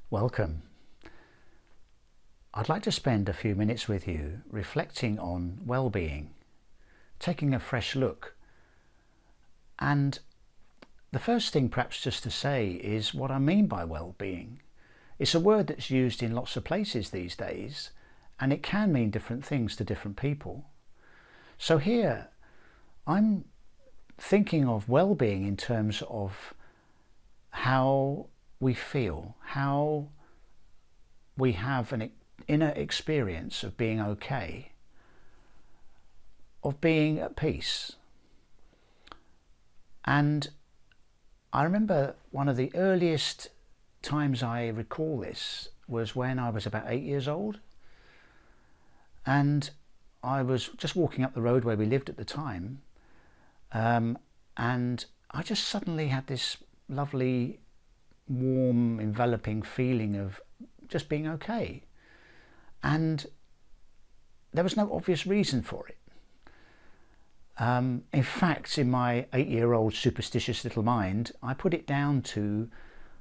Welcome. I'd like to spend a few minutes with you reflecting on well-being, taking a fresh look. And the first thing perhaps just to say is what I mean by well-being. It's a word that's used in lots of places these days, and it can mean different things to different people. So here I'm thinking of well-being in terms of how we feel, how we have an inner experience of being okay, of being at peace. And I remember one of the earliest times I recall this was when I was about 8 years old, and I was just walking up the road where we lived at the time, and I just suddenly had this lovely, warm, enveloping feeling of just being okay. And there was no obvious reason for it. In fact, in my 8-year-old superstitious little mind, I put it down to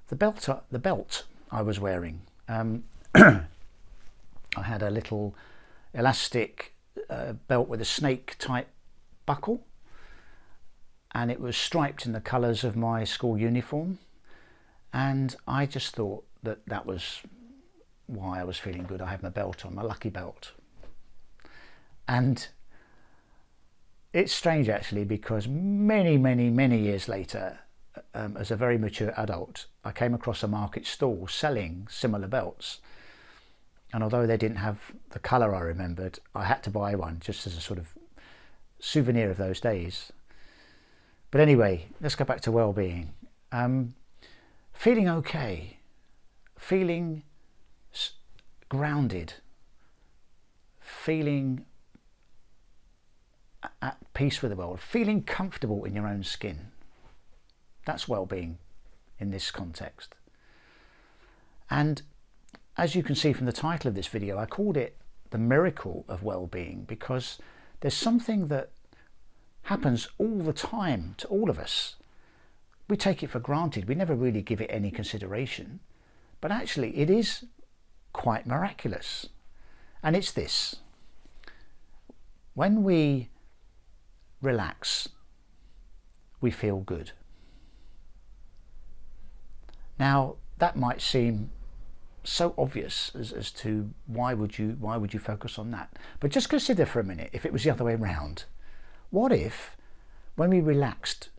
the belt I was wearing. I had a little elastic belt with a snake type buckle, and it was striped in the colours of my school uniform, and I just thought that that was why I was feeling good. I had my belt on, my lucky belt. And it's strange actually, because many years later, as a very mature adult, I came across a market stall selling similar belts, and although they didn't have the colour I remembered, I had to buy one just as a sort of souvenir of those days. But anyway, let's go back to well-being. Feeling okay, feeling grounded, feeling at peace with the world, feeling comfortable in your own skin. That's well-being in this context. And as you can see from the title of this video, I called it the miracle of well-being, because there's something that happens all the time to all of us. We take it for granted. We never really give it any consideration, but actually it is quite miraculous. And it's this: when we relax, we feel good. Now that might seem so obvious as to why would you focus on that, but just consider for a minute if it was the other way around. What if when we relaxed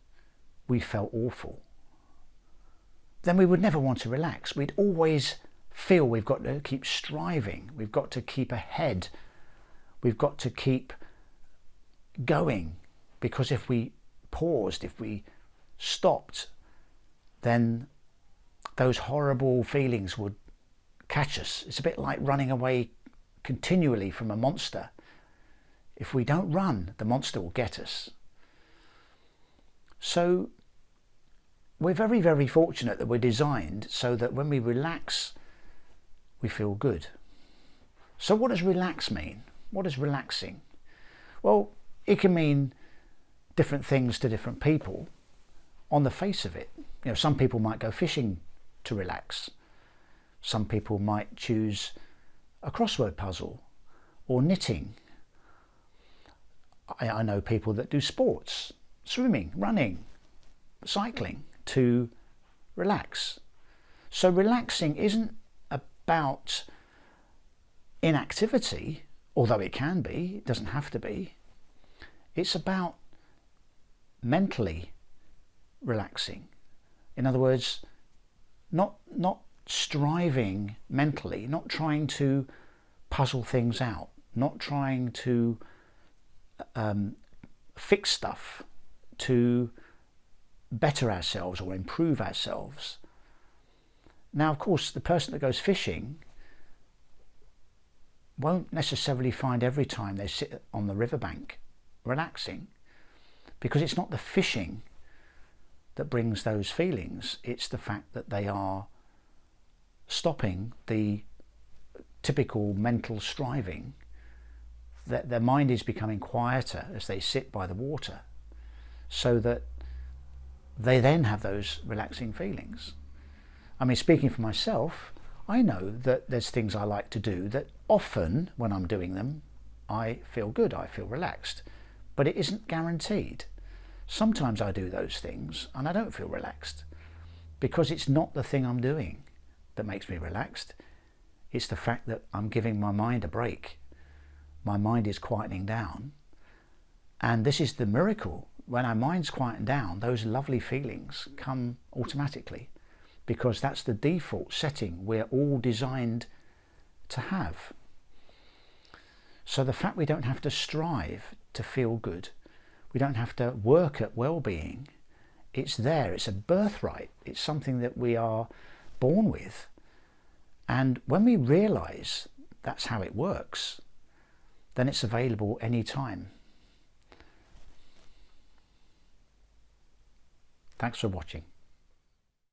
we felt awful? Then we would never want to relax. We'd always feel we've got to keep striving, we've got to keep ahead, we've got to keep going, because if we paused, if we stopped, then those horrible feelings would catch us. It's a bit like running away continually from a monster. If we don't run, the monster will get us. So we're very fortunate that we're designed so that when we relax, we feel good. So what does relax mean? What is relaxing? Well, it can mean different things to different people on the face of it. You know, some people might go fishing to relax. Some people might choose a crossword puzzle or knitting. I know people that do sports, swimming, running, cycling, to relax. So relaxing isn't about inactivity, although it can be, it doesn't have to be. It's about mentally relaxing. In other words, not striving mentally, not trying to puzzle things out, not trying to fix stuff to better ourselves or improve ourselves. Now, of course, the person that goes fishing won't necessarily find every time they sit on the riverbank relaxing, because it's not the fishing that brings those feelings, it's the fact that they are stopping the typical mental striving, that their mind is becoming quieter as they sit by the water, so that they then have those relaxing feelings. I mean, speaking for myself, I know that there's things I like to do that often when I'm doing them, I feel good, I feel relaxed, but it isn't guaranteed. Sometimes I do those things and I don't feel relaxed because it's not the thing I'm doing that makes me relaxed. It's the fact that I'm giving my mind a break. My mind is quietening down. And this is the miracle. When our mind's quietened down, those lovely feelings come automatically, because that's the default setting we're all designed to have. So the fact we don't have to strive to feel good, we don't have to work at well-being, it's there, it's a birthright, it's something that we are born with. And when we realise that's how it works, then it's available anytime. Thanks for watching.